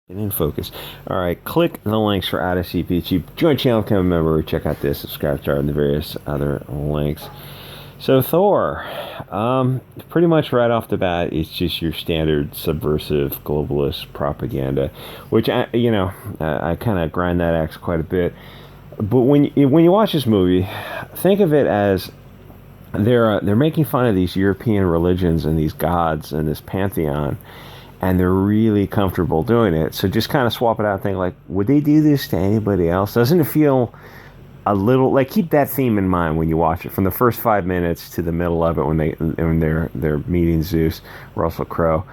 And in focus. All right, click the links for Out of CPG. Join channel, become a member, check out this, subscribe to and the various other links. So Thor, pretty much right off the bat, it's just your standard subversive globalist propaganda, which I kind of grind that axe quite a bit. But when you watch this movie, think of it as they're making fun of these European religions and these gods and this pantheon, and they're really comfortable doing it. So just kind of swap it out and think like, would they do this to anybody else? Doesn't it feel a little like, keep that theme in mind when you watch it, from the first 5 minutes to the middle of it when they're meeting Zeus, Russell Crowe.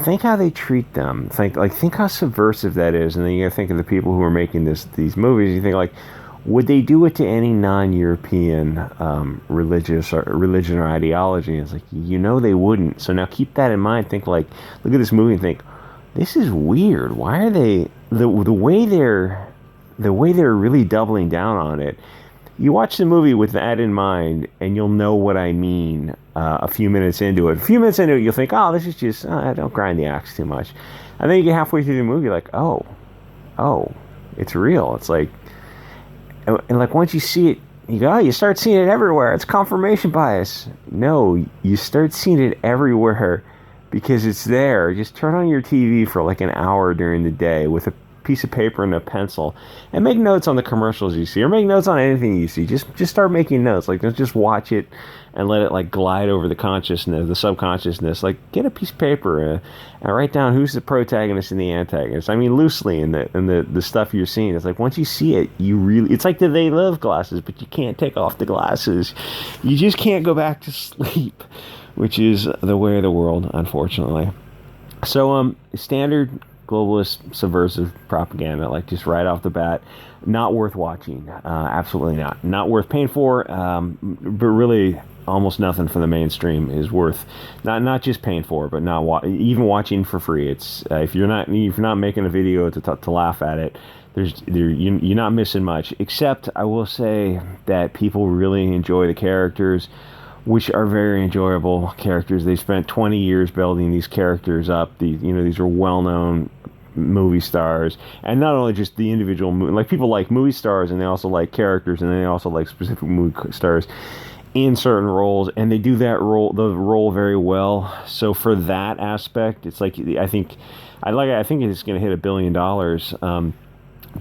Think how they treat them. Think how subversive that is, and then you gotta think of the people who are making these movies. You think like, would they do it to any non-European religion or ideology? And it's like, they wouldn't. So now keep that in mind. Think like, look at this movie and think, this is weird. Why are they the way they're really doubling down on it? You watch the movie with that in mind, and you'll know what I mean. A few minutes into it, you'll think, oh, this is just don't grind the axe too much. And then you get halfway through the movie, like, oh, it's real. It's like. And like once you see it, you go, you start seeing it everywhere. It's confirmation bias. No, you start seeing it everywhere because it's there. Just turn on your TV for like an hour during the day with a piece of paper and a pencil and make notes on the commercials you see, or make notes on anything you see. Just start making notes. Like, don't just watch it and let it like glide over the consciousness, the subconsciousness. Like, get a piece of paper and write down who's the protagonist and the antagonist. I mean, loosely in the stuff you're seeing. It's like once you see it, it's like the They Live glasses, but you can't take off the glasses. You just can't go back to sleep, which is the way of the world, unfortunately. So, standard globalist subversive propaganda, like just right off the bat, not worth watching. Absolutely not worth paying for. But really, almost nothing from the mainstream is worth not just paying for, but not even watching for free. It's if you're not making a video to laugh at it, you're not missing much. Except I will say that people really enjoy the characters, which are very enjoyable characters. They spent 20 years building these characters up. These are well-known movie stars, and not only just the individual like people like movie stars, and they also like characters, and they also like specific movie stars in certain roles, and they do the role very well. So for that aspect, it's like I think it's going to hit $1 billion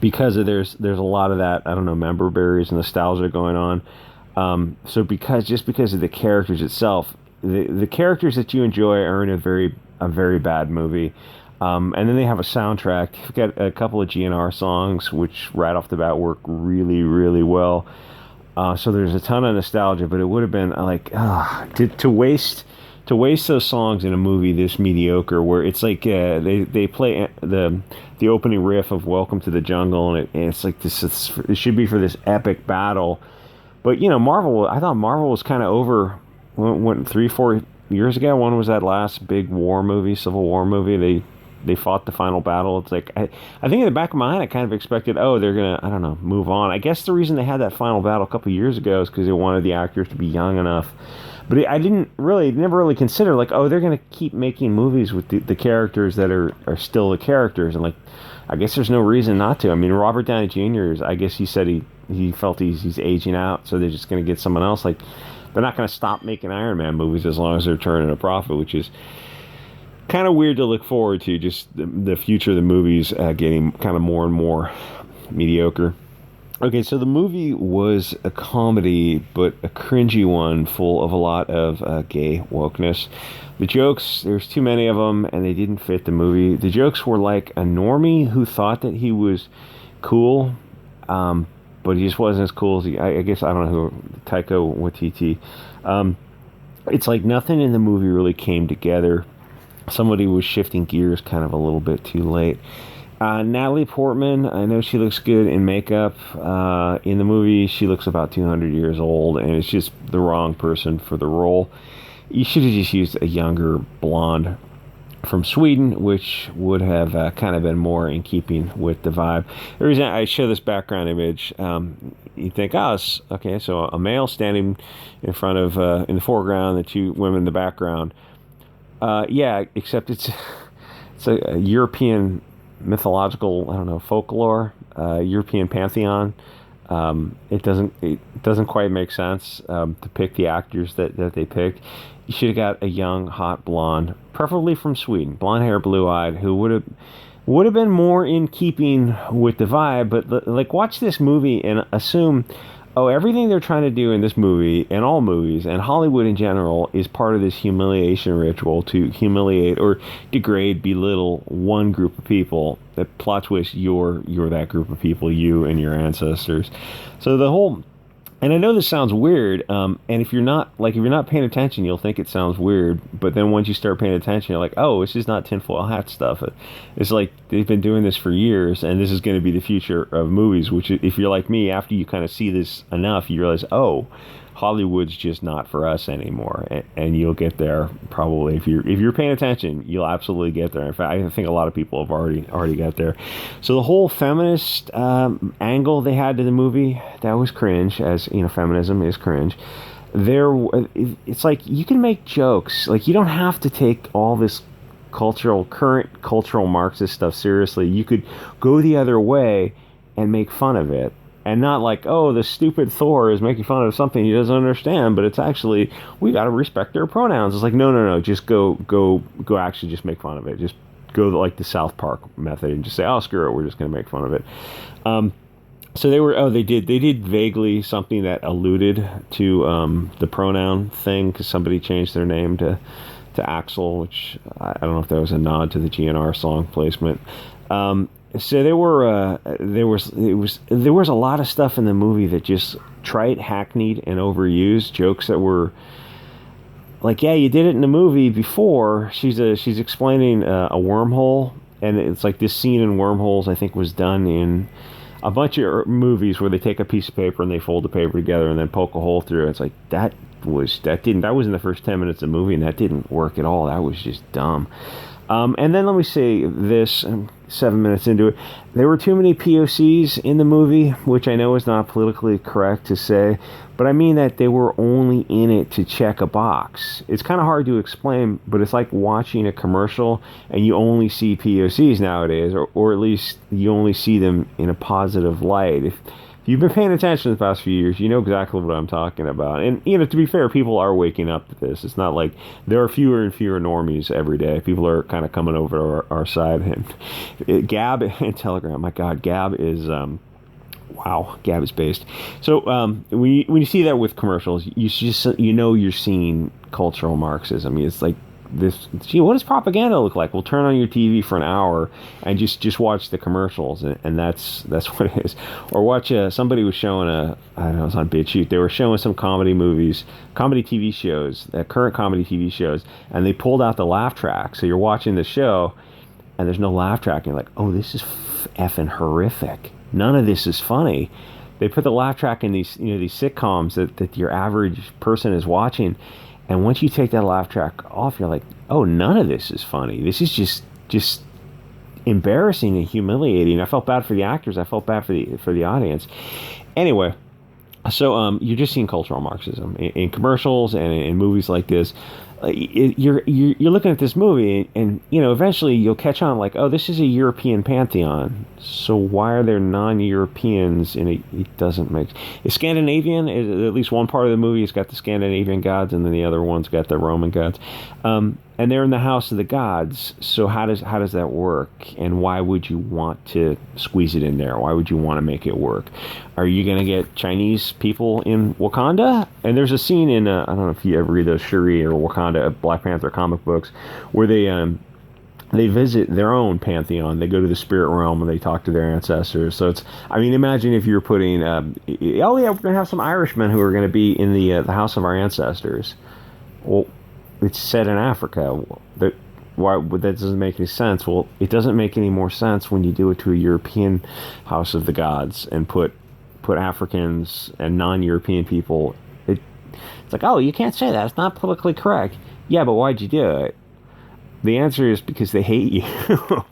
because there's a lot of that, I don't know, member berries and nostalgia going on. So because of the characters itself, the characters that you enjoy are in a very bad movie. And then they have a soundtrack. You've got a couple of GNR songs, which right off the bat work really, really well. So there's a ton of nostalgia, but it would have been like to waste those songs in a movie this mediocre, where it's like they play the opening riff of Welcome to the Jungle, and it's like it should be for this epic battle. But I thought Marvel was kind of over. When 3-4 years ago, one was that last big war movie, Civil War movie. They fought the final battle. It's like I think in the back of my mind, I kind of expected, they're gonna, I don't know, move on. I guess the reason they had that final battle a couple of years ago is because they wanted the actors to be young enough. But I never really consider like, they're gonna keep making movies with the characters that are still the characters, and like, I guess there's no reason not to. I mean, Robert Downey Jr. I guess he said he felt he's aging out, so they're just gonna get someone else. Like, they're not gonna stop making Iron Man movies as long as they're turning a profit, which is kind of weird to look forward to. Just the future of the movies getting kind of more and more mediocre. Okay, so the movie was a comedy, but a cringy one, full of a lot of gay wokeness. The jokes, there's too many of them, and they didn't fit the movie. The jokes were like a normie who thought that he was cool, but he just wasn't as cool as I guess, I don't know who, Taika Waititi. It's like nothing in the movie really came together. Somebody was shifting gears kind of a little bit too late. Natalie Portman, I know she looks good in makeup. In the movie, she looks about 200 years old, and it's just the wrong person for the role. You should have just used a younger blonde from Sweden, which would have kind of been more in keeping with the vibe. The reason I show this background image, you think, okay, so a male standing in front of, in the foreground, the two women in the background. Yeah, except it's a European mythological, I don't know, folklore, European pantheon. It doesn't quite make sense to pick the actors that they picked. You should have got a young, hot blonde, preferably from Sweden, blonde hair, blue eyed, who would have been more in keeping with the vibe. But like, watch this movie and assume, oh, everything they're trying to do in this movie and all movies and Hollywood in general is part of this humiliation ritual to humiliate or degrade, belittle one group of people. That plot twist, you're that group of people, you and your ancestors. So the whole, and I know this sounds weird, and if you're not paying attention, you'll think it sounds weird. But then once you start paying attention, you're like, oh, this is not tinfoil hat stuff. It's like they've been doing this for years, and this is going to be the future of movies. Which, if you're like me, after you kind of see this enough, you realize, oh, Hollywood's just not for us anymore. And you'll get there probably if you're paying attention. You'll absolutely get there. In fact, I think a lot of people have already got there. So the whole feminist angle they had to the movie, that was cringe. As you know, feminism is cringe. It's like you can make jokes. Like, you don't have to take all this current cultural Marxist stuff seriously. You could go the other way and make fun of it. And not like, oh, the stupid Thor is making fun of something he doesn't understand, but it's actually, we got to respect their pronouns. It's like, no, just go actually just make fun of it. Just go like the South Park method and just say, oh, screw it, we're just going to make fun of it. So they did vaguely something that alluded to the pronoun thing, because somebody changed their name to Axel, which I don't know if that was a nod to the GNR song placement. So there was a lot of stuff in the movie that just trite, hackneyed, and overused jokes that were like, yeah, you did it in the movie before. She's explaining a wormhole, and it's like this scene in wormholes, I think, was done in a bunch of movies where they take a piece of paper and they fold the paper together and then poke a hole through it. It's like that was in the first 10 minutes of the movie, and that didn't work at all. That was just dumb. And then let me say this, 7 minutes into it, there were too many POCs in the movie, which I know is not politically correct to say, but I mean that they were only in it to check a box. It's kind of hard to explain, but it's like watching a commercial and you only see POCs nowadays, or at least you only see them in a positive light. If you've been paying attention the past few years, you know exactly what I'm talking about. And, you know, to be fair, people are waking up to this. It's not like there are fewer and fewer normies every day. People are kind of coming over to our side. And Gab and Telegram, my God, Gab is, wow, Gab is based. So when you see that with commercials, you're seeing cultural Marxism. It's like, what does propaganda look like? Well, turn on your TV for an hour and just watch the commercials, and that's what it is. Or watch somebody was showing I don't know, it was on BitChute. They were showing some comedy TV shows, current comedy TV shows, and they pulled out the laugh track. So you're watching the show, and there's no laugh track. And you're like, oh, this is effing horrific. None of this is funny. They put the laugh track in these sitcoms that your average person is watching. And once you take that laugh track off, you're like, oh, none of this is funny. This is just embarrassing and humiliating. I felt bad for the actors. I felt bad for the audience. Anyway, so you're just seeing cultural Marxism in commercials and in movies like this. You're looking at this movie, and eventually you'll catch on, like, oh, this is a European pantheon, so why are there non-Europeans in it? It doesn't make it's Scandinavian. At least one part of the movie has got the Scandinavian gods, and then the other one's got the Roman gods, and they're in the house of the gods. So how does that work, and why would you want to squeeze it in there? Why would you want to make it work? Are you going to get Chinese people in Wakanda? And there's a scene in I don't know if you ever read those Shuri or Wakanda Black Panther comic books where they visit their own pantheon. They go to the spirit realm and they talk to their ancestors. So imagine if you're putting, oh yeah, we're going to have some Irishmen who are going to be in the house of our ancestors. Well, it's set in Africa. That doesn't make any sense. Well, it doesn't make any more sense when you do it to a European house of the gods and put Africans and non-European people. It's like, oh, you can't say that. It's not politically correct. Yeah, but why'd you do it? The answer is because they hate you.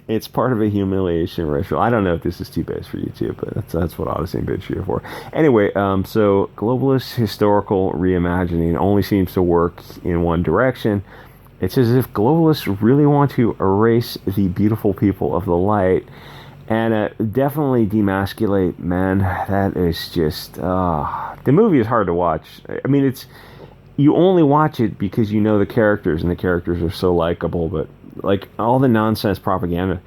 It's part of a humiliation ritual. I don't know if this is too base for YouTube, but that's what Odyssey and BitChute are for. Anyway, so globalist historical reimagining only seems to work in one direction. It's as if globalists really want to erase the beautiful people of the light and definitely demasculate men. That is just the movie is hard to watch. I mean, it's you only watch it because you know the characters and the characters are so likable, but like all the nonsense propaganda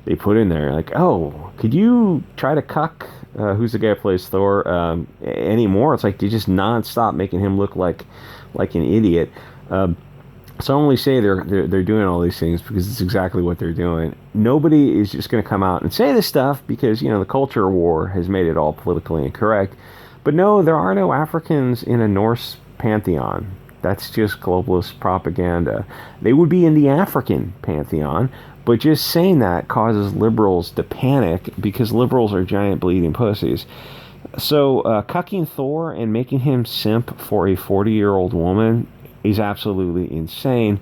they put in there, like, oh, could you try to cuck who's the guy who plays Thor anymore? It's like they just nonstop making him look like an idiot. So I only say they're doing all these things because it's exactly what they're doing. Nobody is just going to come out and say this stuff because, you know, the culture war has made it all politically incorrect. But no, there are no Africans in a Norse pantheon. That's just globalist propaganda. They would be in the African pantheon, but just saying that causes liberals to panic because liberals are giant bleeding pussies. So cucking Thor and making him simp for a 40-year-old woman is absolutely insane.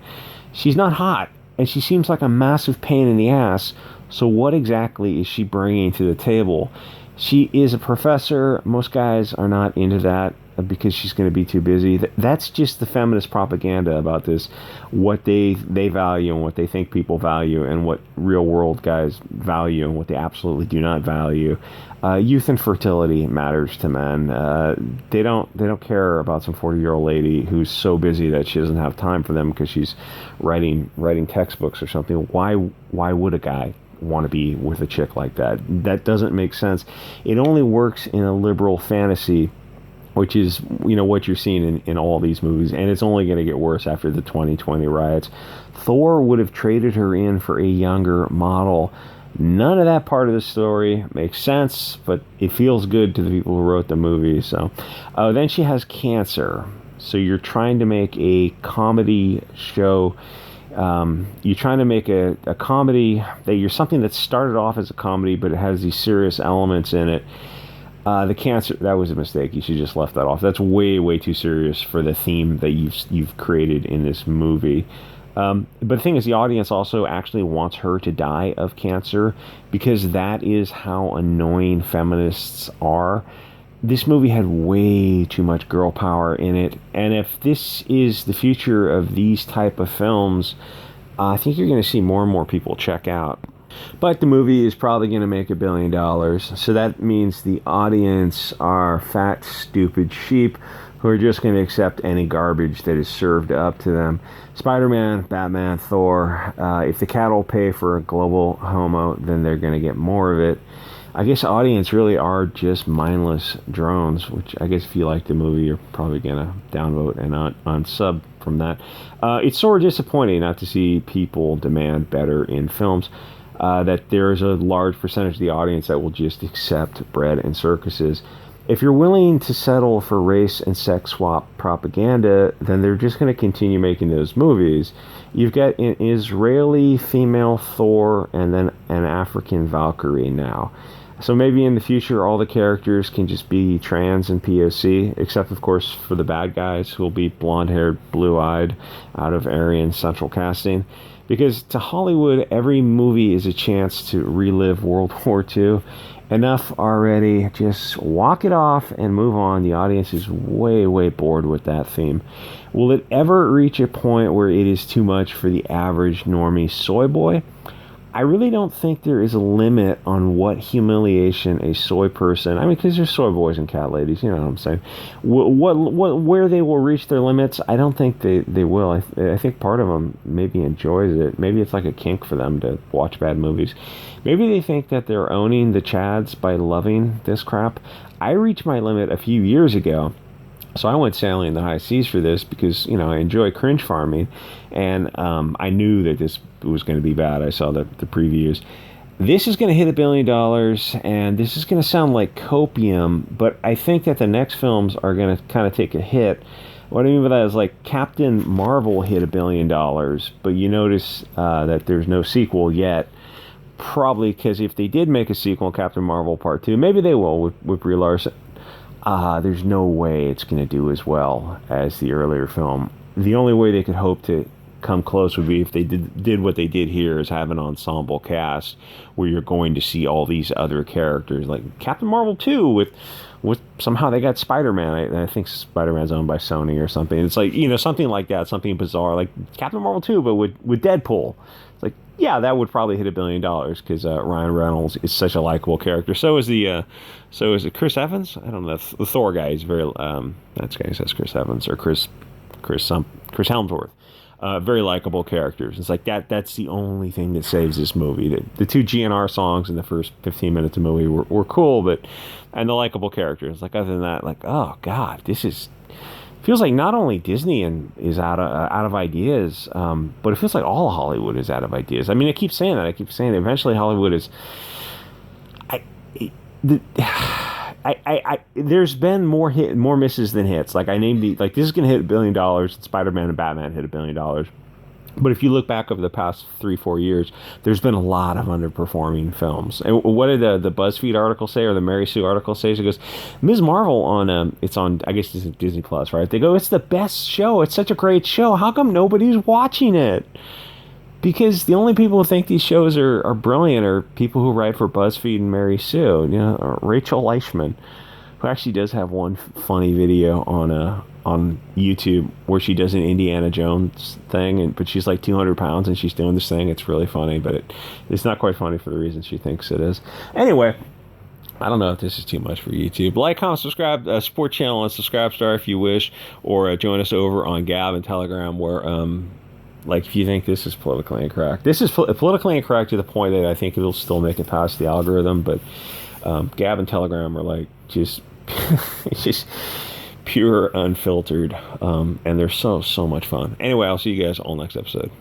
She's not hot, and she seems like a massive pain in the ass. So what exactly is she bringing to the table? She is a professor. Most guys are not into that because she's going to be too busy. That's just the feminist propaganda about this, what they value and what they think people value, and what real world guys value and what they absolutely do not value. Youth and fertility matters to men. They don't care about some 40-year-old lady who's so busy that she doesn't have time for them because she's writing textbooks or something. Why would a guy want to be with a chick like that? That doesn't make sense. It only works in a liberal fantasy, which is, you know, what you're seeing in all these movies, and it's only going to get worse after the 2020 riots. Thor would have traded her in for a younger model. None of that part of the story makes sense, but it feels good to the people who wrote the movie. So then she has cancer. So you're trying to make a comedy show. You're trying to make a comedy that you're something that started off as a comedy, but it has these serious elements in it. The cancer, that was a mistake. You should just left that off. That's way too serious for the theme that you've created in this movie. But the thing is, the audience also actually wants her to die of cancer because that is how annoying feminists are. This movie had way too much girl power in it, and if this is the future of these type of films, I think you're going to see more and more people check out. But the movie is probably going to make $1 billion, so that means the audience are fat, stupid sheep who are just going to accept any garbage that is served up to them. Spider-Man, Batman, Thor, if the cattle pay for a global homo, then they're going to get more of it. I guess audience really are just mindless drones, which I guess if you like the movie, you're probably going to downvote and unsub from that. It's sort of disappointing not to see people demand better in films. That there is a large percentage of the audience that will just accept bread and circuses. If you're willing to settle for race and sex swap propaganda, then they're just going to continue making those movies. You've got an Israeli female Thor and then an African Valkyrie now. So maybe in the future all the characters can just be trans and POC, except of course for the bad guys who will be blonde-haired, blue-eyed, out of Aryan central casting. Because to Hollywood, every movie is a chance to relive World War II. Enough already. Just walk it off and move on. The audience is way bored with that theme. Will it ever reach a point where it is too much for the average normie soy boy? I really don't think there is a limit on what humiliation a soy person, I mean, because there's soy boys and cat ladies, you know what I'm saying, where they will reach their limits. I don't think they will. I think part of them maybe enjoys it. Maybe it's like a kink for them to watch bad movies. Maybe they think that they're owning the Chads by loving this crap. I reached my limit a few years ago. So I went sailing the high seas for this because, you know, I enjoy cringe farming, and I knew that this was going to be bad. I saw the previews. This is going to hit $1 billion, and this is going to sound like copium, but I think that the next films are going to kind of take a hit. What I mean by that is, like, Captain Marvel hit $1 billion, but you notice that there's no sequel yet. Probably because if they did make a sequel, Captain Marvel Part 2, maybe they will with Brie Larson. There's no way it's going to do as well as the earlier film. The only way they could hope to come close would be if they did what they did here, is have an ensemble cast where you're going to see all these other characters, like Captain Marvel 2 with somehow they got Spider-Man. I think Spider-Man's owned by Sony or something. It's like, something like that, something bizarre, like Captain Marvel 2, but with Deadpool. It's like, yeah, that would probably hit $1 billion because Ryan Reynolds is such a likable character. So is it Chris Evans? I don't know. The Thor guy is very that's guy says Chris Evans or Chris Helmsworth. Very likable characters. It's like that's the only thing that saves this movie. The two GNR songs in the first 15 minutes of the movie were cool, and the likable characters. Like, other than that, like, oh god, feels like not only Disney is out of ideas, but it feels like all of Hollywood is out of ideas. I mean, I keep saying that. Eventually Hollywood is. There's been more misses than hits. Like, I named this is going to hit $1 billion. Spider-Man and Batman hit $1 billion. But if you look back over the past 3-4 years, there's been a lot of underperforming films. And what did the BuzzFeed article say, or the Mary Sue article say? It goes, Ms. Marvel it's on, I guess this is Disney Plus, right? They go, it's the best show. It's such a great show. How come nobody's watching it? Because the only people who think these shows are brilliant are people who write for BuzzFeed and Mary Sue, or Rachel Leichman, who actually does have one funny video on YouTube where she does an Indiana Jones thing, but she's like 200 pounds and she's doing this thing. It's really funny, but it's not quite funny for the reason she thinks it is. Anyway, I don't know if this is too much for YouTube. Like, comment, subscribe, support channel on Subscribestar if you wish, or join us over on Gab and Telegram where like, if you think this is politically incorrect. This is politically incorrect to the point that I think it'll still make it past the algorithm, but Gab and Telegram are like just it's just pure unfiltered, and they're so much fun. Anyway, I'll see you guys all next episode.